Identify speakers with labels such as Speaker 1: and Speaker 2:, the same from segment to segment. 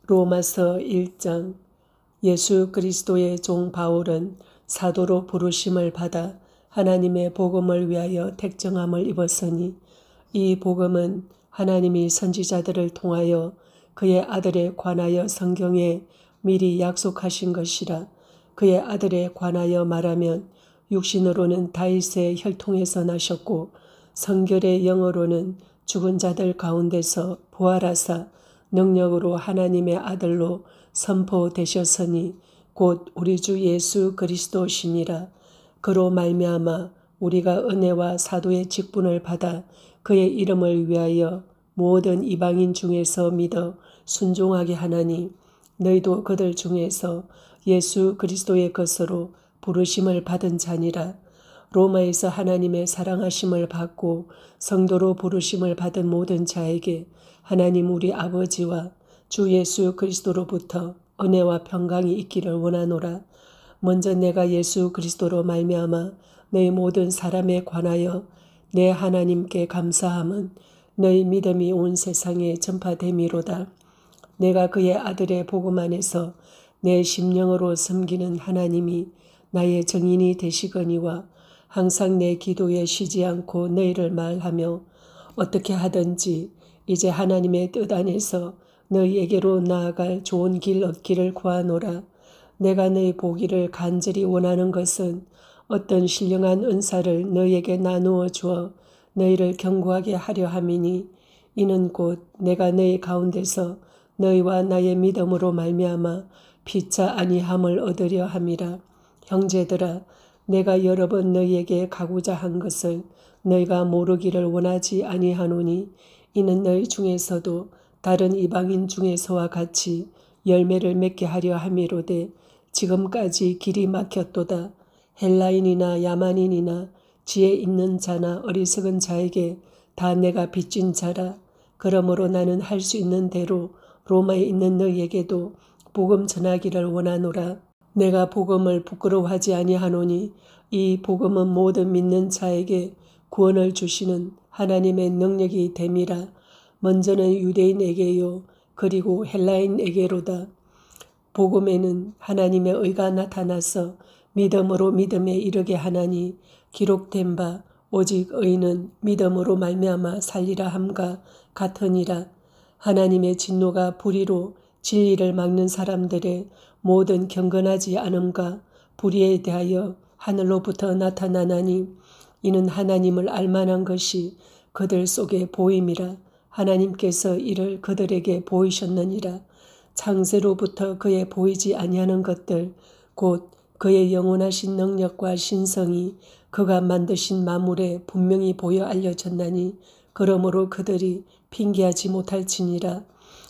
Speaker 1: 로마서 1장. 예수 그리스도의 종 바울은 사도로 부르심을 받아 하나님의 복음을 위하여 택정함을 입었으니 이 복음은 하나님이 선지자들을 통하여 그의 아들에 관하여 성경에 미리 약속하신 것이라. 그의 아들에 관하여 말하면 육신으로는 다윗의 혈통에서 나셨고 성결의 영으로는 죽은 자들 가운데서 부활하사 능력으로 하나님의 아들로 선포되셨으니 곧 우리 주 예수 그리스도시니라. 그로 말미암아 우리가 은혜와 사도의 직분을 받아 그의 이름을 위하여 모든 이방인 중에서 믿어 순종하게 하나니 너희도 그들 중에서 예수 그리스도의 것으로 부르심을 받은 자니라. 로마에서 하나님의 사랑하심을 받고 성도로 부르심을 받은 모든 자에게 하나님 우리 아버지와 주 예수 그리스도로부터 은혜와 평강이 있기를 원하노라. 먼저 내가 예수 그리스도로 말미암아 너희 모든 사람에 관하여 내 하나님께 감사함은 너희 믿음이 온 세상에 전파됨이로다. 내가 그의 아들의 복음 안에서 내 심령으로 섬기는 하나님이 나의 정인이 되시거니와 항상 내 기도에 쉬지 않고 너희를 말하며 어떻게 하든지 이제 하나님의 뜻 안에서 너희에게로 나아갈 좋은 길 얻기를 구하노라. 내가 너희 보기를 간절히 원하는 것은 어떤 신령한 은사를 너희에게 나누어 주어 너희를 견고하게 하려 함이니 이는 곧 내가 너희 가운데서 너희와 나의 믿음으로 말미암아 피차 아니함을 얻으려 함이라. 형제들아, 내가 여러 번 너희에게 가고자 한 것을 너희가 모르기를 원하지 아니하노니 이는 너희 중에서도 다른 이방인 중에서와 같이 열매를 맺게 하려 함이로되 지금까지 길이 막혔도다. 헬라인이나 야만인이나 지혜 있는 자나 어리석은 자에게 다 내가 빚진 자라. 그러므로 나는 할 수 있는 대로 로마에 있는 너희에게도 복음 전하기를 원하노라. 내가 복음을 부끄러워하지 아니하노니 이 복음은 모든 믿는 자에게 구원을 주시는 하나님의 능력이 됨이라. 먼저는 유대인에게요 그리고 헬라인에게로다. 복음에는 하나님의 의가 나타나서 믿음으로 믿음에 이르게 하나니 기록된 바 오직 의는 믿음으로 말미암아 살리라 함과 같으니라. 하나님의 진노가 불의로 진리를 막는 사람들의 모든 경건하지 않음과 불의에 대하여 하늘로부터 나타나나니 이는 하나님을 알만한 것이 그들 속에 보임이라. 하나님께서 이를 그들에게 보이셨느니라. 창세로부터 그의 보이지 아니하는 것들 곧 그의 영원하신 능력과 신성이 그가 만드신 만물에 분명히 보여 알려졌나니 그러므로 그들이 핑계하지 못할지니라.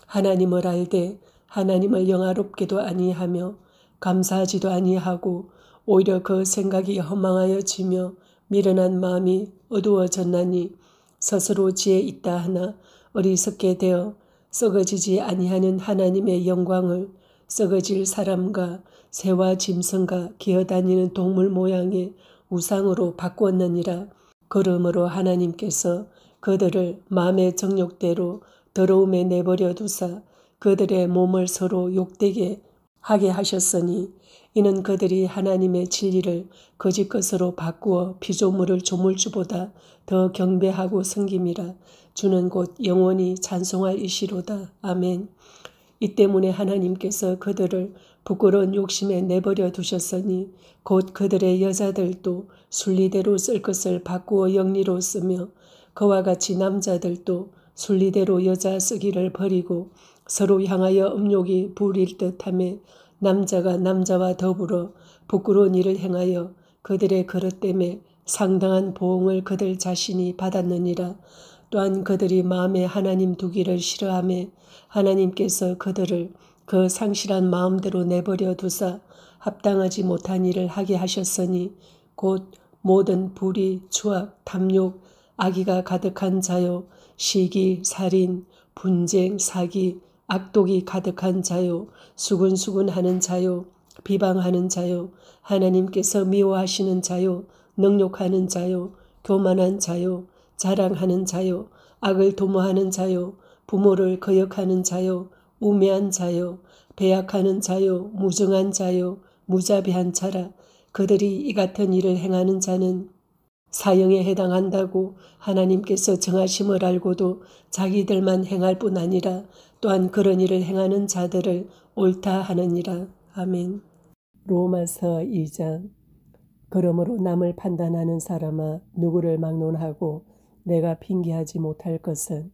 Speaker 1: 하나님을 알되 하나님을 영화롭게도 아니하며 감사하지도 아니하고 오히려 그 생각이 허망하여지며 미련한 마음이 어두워졌나니 스스로 지혜 있다 하나 어리석게 되어 썩어지지 아니하는 하나님의 영광을 썩어질 사람과 새와 짐승과 기어다니는 동물 모양의 우상으로 바꾸었느니라. 그러므로 하나님께서 그들을 마음의 정욕대로 더러움에 내버려 두사 그들의 몸을 서로 욕되게 하게 하셨으니 이는 그들이 하나님의 진리를 거짓 것으로 바꾸어 피조물을 조물주보다 더 경배하고 섬김이라. 주는 곧 영원히 찬송할 이시로다. 아멘. 이 때문에 하나님께서 그들을 부끄러운 욕심에 내버려 두셨으니 곧 그들의 여자들도 순리대로 쓸 것을 바꾸어 영리로 쓰며 그와 같이 남자들도 순리대로 여자 쓰기를 버리고 서로 향하여 음욕이 부릴 듯하며 남자가 남자와 더불어 부끄러운 일을 행하여 그들의 그릇 때문에 상당한 보응을 그들 자신이 받았느니라. 또한 그들이 마음에 하나님 두기를 싫어하며 하나님께서 그들을 그 상실한 마음대로 내버려 두사 합당하지 못한 일을 하게 하셨으니 곧 모든 불의, 추악, 탐욕, 악의가 가득한 자요 시기, 살인, 분쟁, 사기, 악독이 가득한 자요 수군수군하는 자요 비방하는 자요 하나님께서 미워하시는 자요 능욕하는 자요 교만한 자요 자랑하는 자요 악을 도모하는 자요 부모를 거역하는 자요 우매한 자요, 배약하는 자요, 무정한 자요, 무자비한 자라. 그들이 이 같은 일을 행하는 자는 사형에 해당한다고 하나님께서 정하심을 알고도 자기들만 행할 뿐 아니라 또한 그런 일을 행하는 자들을 옳다 하느니라. 아멘. 로마서 2장. 그러므로 남을 판단하는 사람아, 누구를 막론하고 내가 핑계하지 못할 것은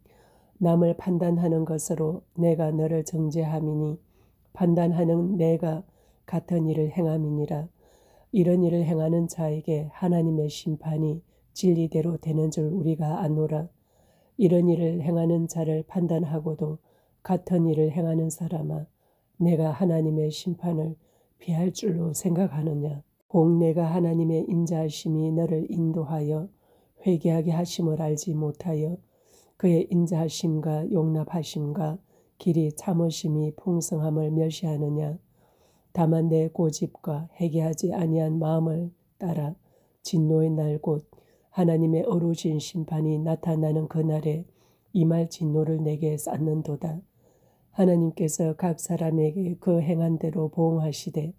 Speaker 1: 남을 판단하는 것으로 내가 너를 정죄함이니 판단하는 내가 같은 일을 행함이니라. 이런 일을 행하는 자에게 하나님의 심판이 진리대로 되는 줄 우리가 아노라. 이런 일을 행하는 자를 판단하고도 같은 일을 행하는 사람아, 내가 하나님의 심판을 피할 줄로 생각하느냐. 꼭 내가 하나님의 인자하심이 너를 인도하여 회개하게 하심을 알지 못하여 그의 인자하심과 용납하심과 길이 참으심이 풍성함을 멸시하느냐. 다만 내 고집과 회개하지 아니한 마음을 따라 진노의 날 곧 하나님의 어루신 심판이 나타나는 그날에 임할 진노를 내게 쌓는도다. 하나님께서 각 사람에게 그 행한 대로 보응하시되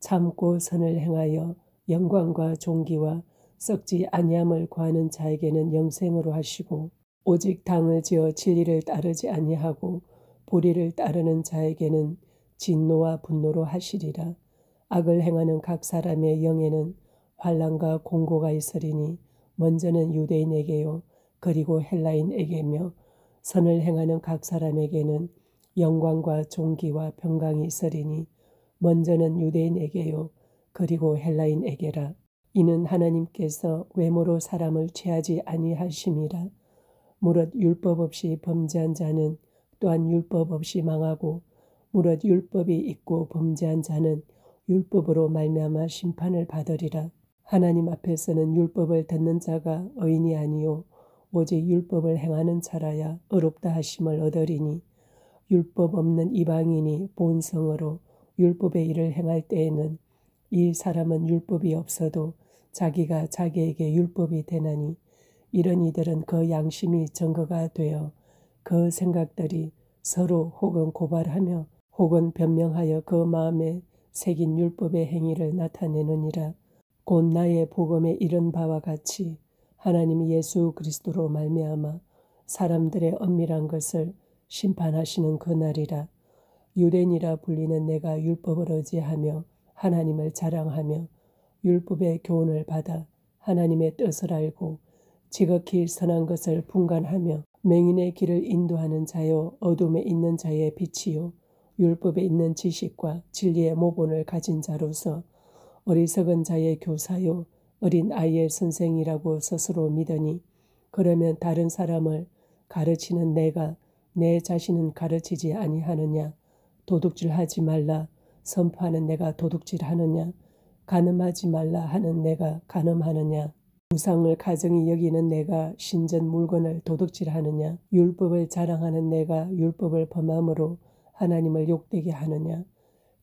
Speaker 1: 참고 선을 행하여 영광과 존귀와 썩지 아니함을 구하는 자에게는 영생으로 하시고 오직 당을 지어 진리를 따르지 아니하고 불의를 따르는 자에게는 진노와 분노로 하시리라. 악을 행하는 각 사람의 영에는 환난과 공고가 있으리니 먼저는 유대인에게요 그리고 헬라인에게며 선을 행하는 각 사람에게는 영광과 존귀와 평강이 있으리니 먼저는 유대인에게요 그리고 헬라인에게라. 이는 하나님께서 외모로 사람을 취하지 아니하심이라. 무릇 율법 없이 범죄한 자는 또한 율법 없이 망하고 무릇 율법이 있고 범죄한 자는 율법으로 말미암아 심판을 받으리라. 하나님 앞에서는 율법을 듣는 자가 의인이 아니요 오직 율법을 행하는 자라야 의롭다 하심을 얻으리니 율법 없는 이방인이 본성으로 율법의 일을 행할 때에는 이 사람은 율법이 없어도 자기가 자기에게 율법이 되나니 이런 이들은 그 양심이 증거가 되어 그 생각들이 서로 혹은 고발하며 혹은 변명하여 그 마음에 새긴 율법의 행위를 나타내느니라. 곧 나의 복음에 이른 바와 같이 하나님이 예수 그리스도로 말미암아 사람들의 엄밀한 것을 심판하시는 그날이라. 유대인이라 불리는 내가 율법을 의지하며 하나님을 자랑하며 율법의 교훈을 받아 하나님의 뜻을 알고 지극히 선한 것을 분간하며 맹인의 길을 인도하는 자요 어둠에 있는 자의 빛이요 율법에 있는 지식과 진리의 모본을 가진 자로서 어리석은 자의 교사요 어린 아이의 선생이라고 스스로 믿으니 그러면 다른 사람을 가르치는 내가 내 자신은 가르치지 아니하느냐. 도둑질하지 말라 선포하는 내가 도둑질하느냐. 간음하지 말라 하는 내가 간음하느냐. 우상을 가증히 여기는 내가 신전 물건을 도둑질하느냐. 율법을 자랑하는 내가 율법을 범함으로 하나님을 욕되게 하느냐.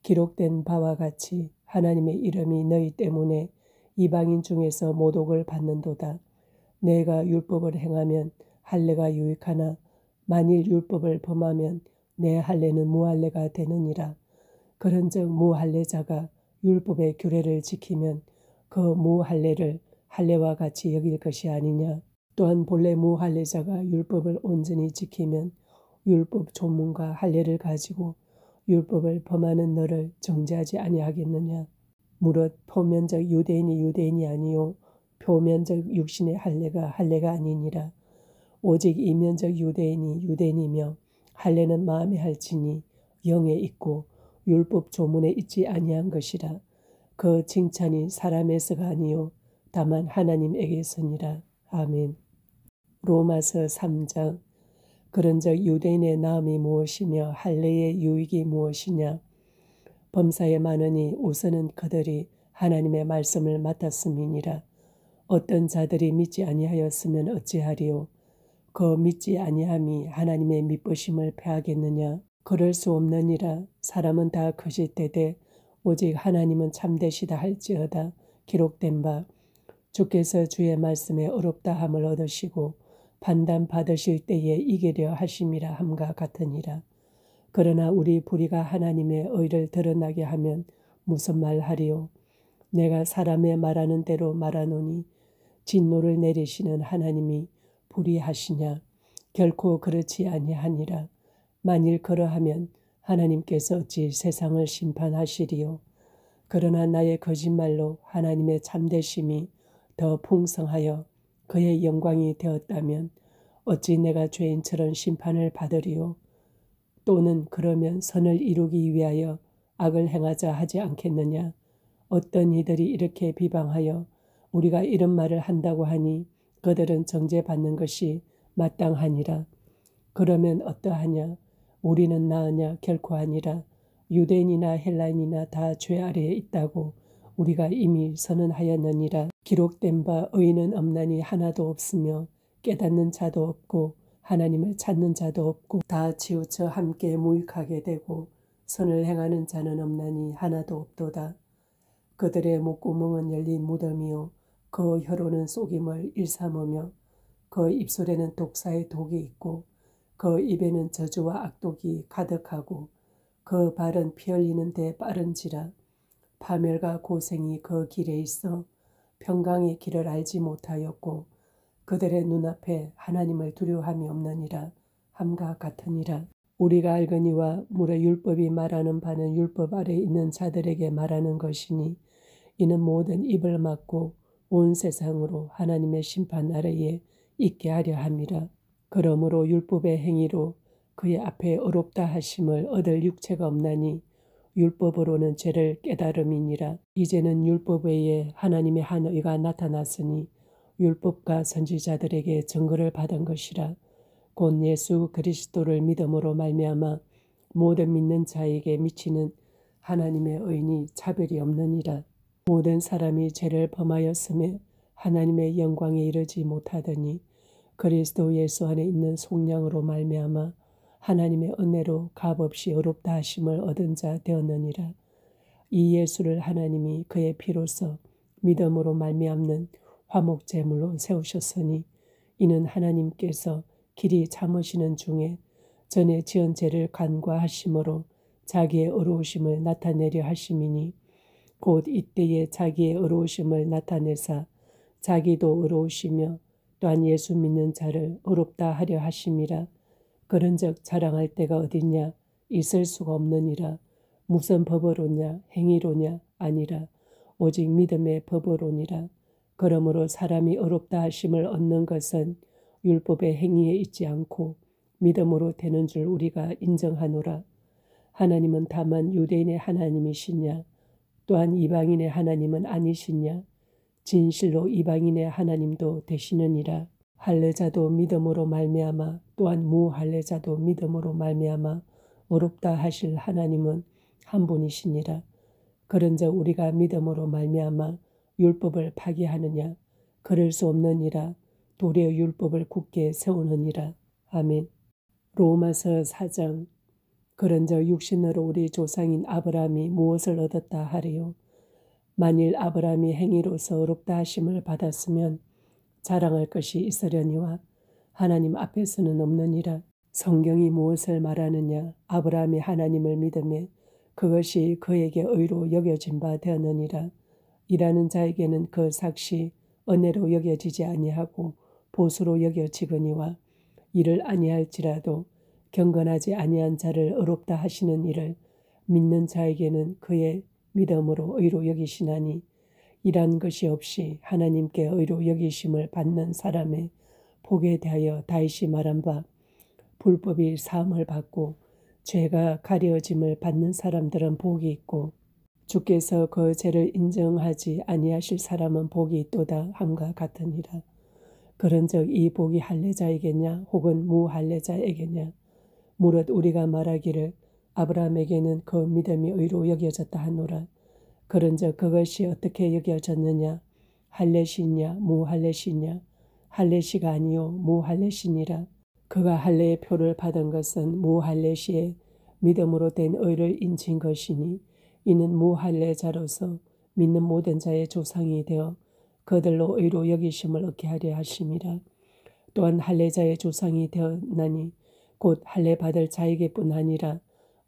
Speaker 1: 기록된 바와 같이 하나님의 이름이 너희 때문에 이방인 중에서 모독을 받는도다. 내가 율법을 행하면 할례가 유익하나 만일 율법을 범하면 내 할례는 무할례가 되느니라. 그런즉 무할례자가 율법의 규례를 지키면 그 무할례를 할례와 같이 여길 것이 아니냐. 또한 본래 무할례자가 율법을 온전히 지키면 율법 조문과 할례를 가지고 율법을 범하는 너를 정죄하지 아니하겠느냐. 무릇 표면적 유대인이 유대인이 아니요 표면적 육신의 할례가 할례가 아니니라. 오직 이면적 유대인이 유대인이며 할례는 마음에 할지니 영에 있고 율법 조문에 있지 아니한 것이라. 그 칭찬이 사람에서가 아니요 다만 하나님에게서니라. 아멘. 로마서 3장. 그런즉 유대인의 나음이 무엇이며 할례의 유익이 무엇이냐. 범사에 많으니 우선은 그들이 하나님의 말씀을 맡았음이니라. 어떤 자들이 믿지 아니하였으면 어찌하리요. 그 믿지 아니함이 하나님의 미쁘심을 패하겠느냐. 그럴 수 없느니라. 사람은 다 거짓되되 오직 하나님은 참되시다 할지어다. 기록된 바 주께서 주의 말씀에 어렵다함을 얻으시고 판단 받으실 때에 이기려 하심이라 함과 같으니라. 그러나 우리 불의가 하나님의 의를 드러나게 하면 무슨 말하리요? 내가 사람의 말하는 대로 말하노니 진노를 내리시는 하나님이 불의하시냐? 결코 그렇지 아니하니라. 만일 그러하면 하나님께서 어찌 세상을 심판하시리요? 그러나 나의 거짓말로 하나님의 참되심이 더 풍성하여 그의 영광이 되었다면 어찌 내가 죄인처럼 심판을 받으리요? 또는 그러면 선을 이루기 위하여 악을 행하자 하지 않겠느냐? 어떤 이들이 이렇게 비방하여 우리가 이런 말을 한다고 하니 그들은 정죄받는 것이 마땅하니라. 그러면 어떠하냐? 우리는 나으냐? 결코 아니라. 유대인이나 헬라인이나 다 죄 아래에 있다고 우리가 이미 선언하였느니라. 기록된 바 의인은 없나니 하나도 없으며 깨닫는 자도 없고 하나님을 찾는 자도 없고 다 치우쳐 함께 무익하게 되고 선을 행하는 자는 없나니 하나도 없도다. 그들의 목구멍은 열린 무덤이요 그 혀로는 속임을 일삼으며 그 입술에는 독사의 독이 있고 그 입에는 저주와 악독이 가득하고 그 발은 피 흘리는 데 빠른지라. 파멸과 고생이 그 길에 있어 평강의 길을 알지 못하였고 그들의 눈앞에 하나님을 두려워함이 없느니라. 함과 같으니라. 우리가 알거니와 무려 율법이 말하는 바는 율법 아래 있는 자들에게 말하는 것이니 이는 모든 입을 막고 온 세상으로 하나님의 심판 아래에 있게 하려 함이라. 그러므로 율법의 행위로 그의 앞에 의롭다 하심을 얻을 육체가 없나니 율법으로는 죄를 깨달음이니라. 이제는 율법 외에 하나님의 한 의가 나타났으니 율법과 선지자들에게 증거를 받은 것이라. 곧 예수 그리스도를 믿음으로 말미암아 모든 믿는 자에게 미치는 하나님의 의인이 차별이 없느니라. 모든 사람이 죄를 범하였음에 하나님의 영광에 이르지 못하더니 그리스도 예수 안에 있는 속량으로 말미암아 하나님의 은혜로 값없이 의롭다 하심을 얻은 자 되었느니라. 이 예수를 하나님이 그의 피로써 믿음으로 말미암는 화목제물로 세우셨으니 이는 하나님께서 길이 참으시는 중에 전에 지은 죄를 간과하심으로 자기의 의로우심을 나타내려 하심이니 곧 이때에 자기의 의로우심을 나타내사 자기도 의로우시며 또한 예수 믿는 자를 의롭다 하려 하심이라. 그런즉 자랑할 때가 어딨냐? 있을 수가 없느니라. 무슨 법으로냐? 행위로냐? 아니라 오직 믿음의 법으로니라. 그러므로 사람이 의롭다 하심을 얻는 것은 율법의 행위에 있지 않고 믿음으로 되는 줄 우리가 인정하노라. 하나님은 다만 유대인의 하나님이시냐? 또한 이방인의 하나님은 아니시냐? 진실로 이방인의 하나님도 되시느니라. 할례자도 믿음으로 말미암아 또한 무할례자도 믿음으로 말미암아 의롭다 하실 하나님은 한 분이시니라. 그런즉 우리가 믿음으로 말미암아 율법을 파기하느냐? 그럴 수 없느니라. 도리어 율법을 굳게 세우느니라. 아멘. 로마서 4장. 그런즉 육신으로 우리 조상인 아브라함이 무엇을 얻었다 하리요? 만일 아브라함이 행위로서 의롭다 하심을 받았으면 자랑할 것이 있으려니와 하나님 앞에서는 없느니라. 성경이 무엇을 말하느냐? 아브라함이 하나님을 믿음에 그것이 그에게 의로 여겨진 바 되었느니라. 일하는 자에게는 그 삭시 은혜로 여겨지지 아니하고 보수로 여겨지거니와 이를 아니할지라도 경건하지 아니한 자를 의롭다 하시는 이를 믿는 자에게는 그의 믿음으로 의로 여기시나니 이란 것이 없이 하나님께 의로 여기심을 받는 사람의 복에 대하여 다윗이 말한 바 불법이 사함을 받고 죄가 가려짐을 받는 사람들은 복이 있고 주께서 그 죄를 인정하지 아니하실 사람은 복이 있도다 함과 같으니라. 그런즉 이 복이 할례자에게냐 혹은 무할례자에게냐? 무릇 우리가 말하기를 아브라함에게는 그 믿음이 의로 여겨졌다 하노라. 그런즉 그것이 어떻게 여겨졌느냐? 할례시냐 무할례시냐? 할례시가 아니요 무할례시니라. 그가 할례의 표를 받은 것은 무할례시에 믿음으로 된 의를 인친 것이니 이는 무할례자로서 믿는 모든 자의 조상이 되어 그들로 의로 여기심을 얻게 하려 하심이라. 또한 할례자의 조상이 되었나니 곧 할례 받을 자에게뿐 아니라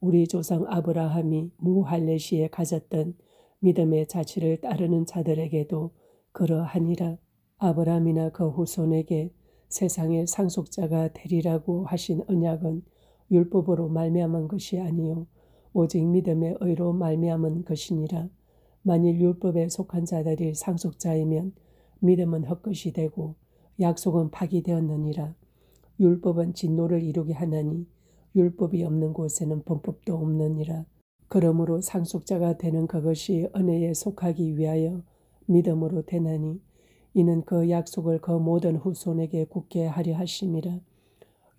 Speaker 1: 우리 조상 아브라함이 무할례시에 가졌던 믿음의 자취를 따르는 자들에게도 그러하니라. 아브라함이나 그 후손에게 세상의 상속자가 되리라고 하신 언약은 율법으로 말미암은 것이 아니요 오직 믿음의 의로 말미암은 것이니라. 만일 율법에 속한 자들이 상속자이면 믿음은 헛것이 되고 약속은 파기되었느니라. 율법은 진노를 이루게 하나니 율법이 없는 곳에는 범법도 없느니라. 그러므로 상속자가 되는 그것이 은혜에 속하기 위하여 믿음으로 되나니 이는 그 약속을 그 모든 후손에게 굳게 하려 하심이라.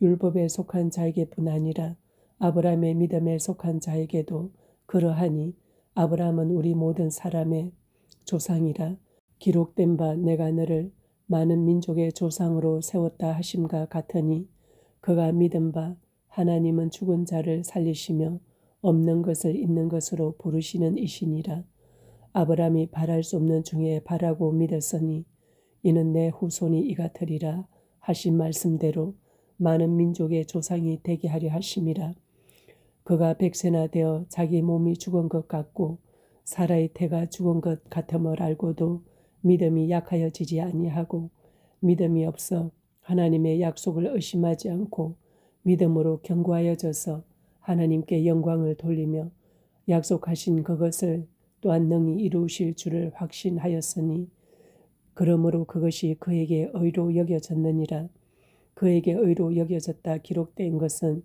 Speaker 1: 율법에 속한 자에게뿐 아니라 아브라함의 믿음에 속한 자에게도 그러하니 아브라함은 우리 모든 사람의 조상이라. 기록된 바 내가 너를 많은 민족의 조상으로 세웠다 하심과 같으니 그가 믿은 바 하나님은 죽은 자를 살리시며 없는 것을 있는 것으로 부르시는 이시니라. 아브라함이 바랄 수 없는 중에 바라고 믿었으니 이는 내 후손이 이같으리라 하신 말씀대로 많은 민족의 조상이 되게 하려 하심이라. 그가 백세나 되어 자기 몸이 죽은 것 같고 사라의 태가 죽은 것 같음을 알고도 믿음이 약하여지지 아니하고 믿음이 없어 하나님의 약속을 의심하지 않고 믿음으로 견고하여져서 하나님께 영광을 돌리며 약속하신 그것을 또한 능히 이루실 줄을 확신하였으니 그러므로 그것이 그에게 의로 여겨졌느니라. 그에게 의로 여겨졌다 기록된 것은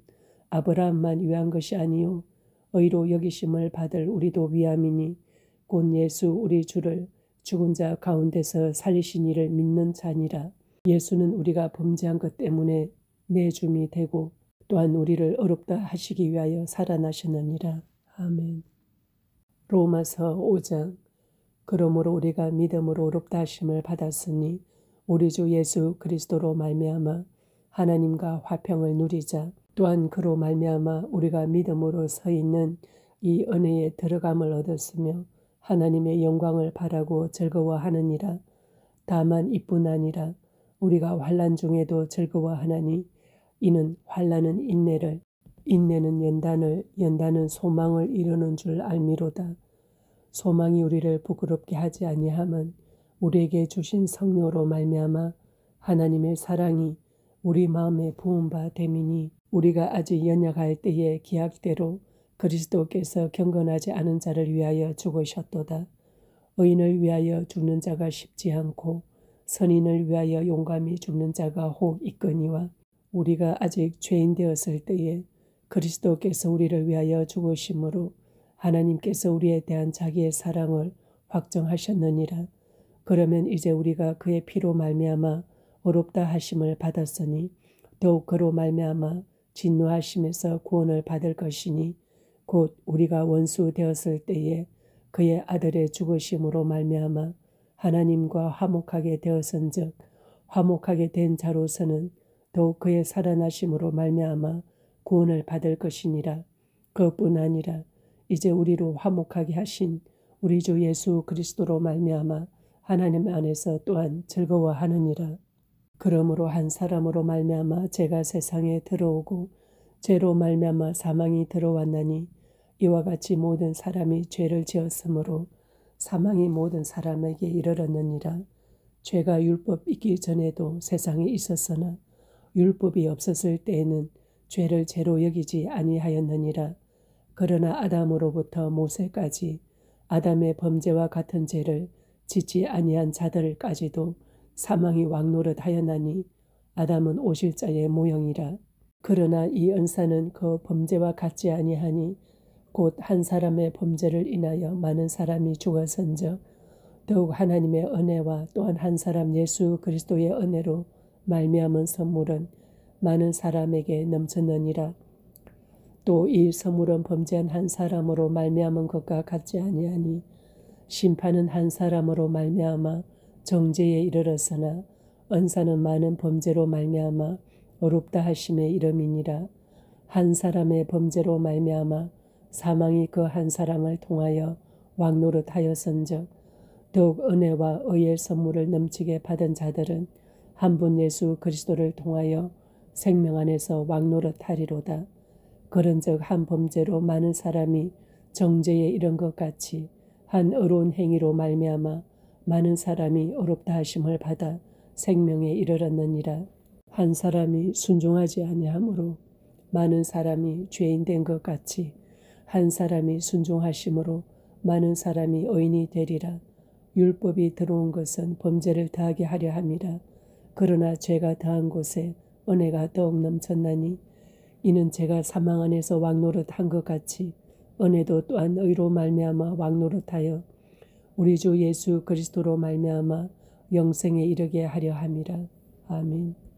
Speaker 1: 아브라함만 위한 것이 아니요 의로 여기심을 받을 우리도 위함이니 곧 예수 우리 주를 죽은 자 가운데서 살리신 이를 믿는 자니라. 예수는 우리가 범죄한 것 때문에 내줌이 되고 또한 우리를 의롭다 하시기 위하여 살아나셨느니라. 아멘. 로마서 5장. 그러므로 우리가 믿음으로 의롭다 하심을 받았으니 우리 주 예수 그리스도로 말미암아 하나님과 화평을 누리자. 또한 그로 말미암아 우리가 믿음으로 서 있는 이 은혜에 들어감을 얻었으며 하나님의 영광을 바라고 즐거워하느니라. 다만 이뿐 아니라 우리가 환난 중에도 즐거워하나니 이는 환난은 인내를, 인내는 연단을, 연단은 소망을 이루는 줄 알미로다. 소망이 우리를 부끄럽게 하지 아니함은 우리에게 주신 성령으로 말미암아 하나님의 사랑이 우리 마음에 부은 바 됨이니 우리가 아직 연약할 때의 기약대로 그리스도께서 경건하지 않은 자를 위하여 죽으셨도다. 의인을 위하여 죽는 자가 쉽지 않고 선인을 위하여 용감히 죽는 자가 혹 있거니와 우리가 아직 죄인 되었을 때에 그리스도께서 우리를 위하여 죽으심으로 하나님께서 우리에 대한 자기의 사랑을 확정하셨느니라. 그러면 이제 우리가 그의 피로 말미암아 의롭다 하심을 받았으니 더욱 그로 말미암아 진노하심에서 구원을 받을 것이니 곧 우리가 원수 되었을 때에 그의 아들의 죽으심으로 말미암아 하나님과 화목하게 되었은즉 화목하게 된 자로서는 더욱 그의 살아나심으로 말미암아 구원을 받을 것이니라. 그뿐 아니라 이제 우리로 화목하게 하신 우리 주 예수 그리스도로 말미암아 하나님 안에서 또한 즐거워하느니라. 그러므로 한 사람으로 말미암아 죄가 세상에 들어오고 죄로 말미암아 사망이 들어왔나니 이와 같이 모든 사람이 죄를 지었으므로 사망이 모든 사람에게 이르렀느니라. 죄가 율법 있기 전에도 세상에 있었으나 율법이 없었을 때에는 죄를 죄로 여기지 아니하였느니라. 그러나 아담으로부터 모세까지 아담의 범죄와 같은 죄를 짓지 아니한 자들까지도 사망이 왕노릇하였나니 아담은 오실자의 모형이라. 그러나 이 은사는 그 범죄와 같지 아니하니 곧 한 사람의 범죄를 인하여 많은 사람이 죽었은즉 더욱 하나님의 은혜와 또한 한 사람 예수 그리스도의 은혜로 말미암은 선물은 많은 사람에게 넘쳤느니라. 또 이 선물은 범죄한 한 사람으로 말미암은 것과 같지 아니하니 심판은 한 사람으로 말미암아 정죄에 이르렀으나 은사는 많은 범죄로 말미암아 어렵다 하심의 이름이니라. 한 사람의 범죄로 말미암아 사망이 그 한 사람을 통하여 왕노릇하였은즉 더욱 은혜와 의의 선물을 넘치게 받은 자들은 한 분 예수 그리스도를 통하여 생명 안에서 왕노릇하리로다. 그런즉 한 범죄로 많은 사람이 정죄에 이른 것 같이 한 의로운 행위로 말미암아 많은 사람이 의롭다 하심을 받아 생명에 이르렀느니라. 한 사람이 순종하지 아니하므로 많은 사람이 죄인 된 것 같이 한 사람이 순종하심으로 많은 사람이 의인이 되리라. 율법이 들어온 것은 범죄를 더하게 하려 함이라. 그러나 죄가 더한 곳에 은혜가 더욱 넘쳤나니 이는 제가 사망 안에서 왕노릇한 것 같이 은혜도 또한 의로 말미암아 왕노릇하여 우리 주 예수 그리스도로 말미암아 영생에 이르게 하려 함이라. 아멘.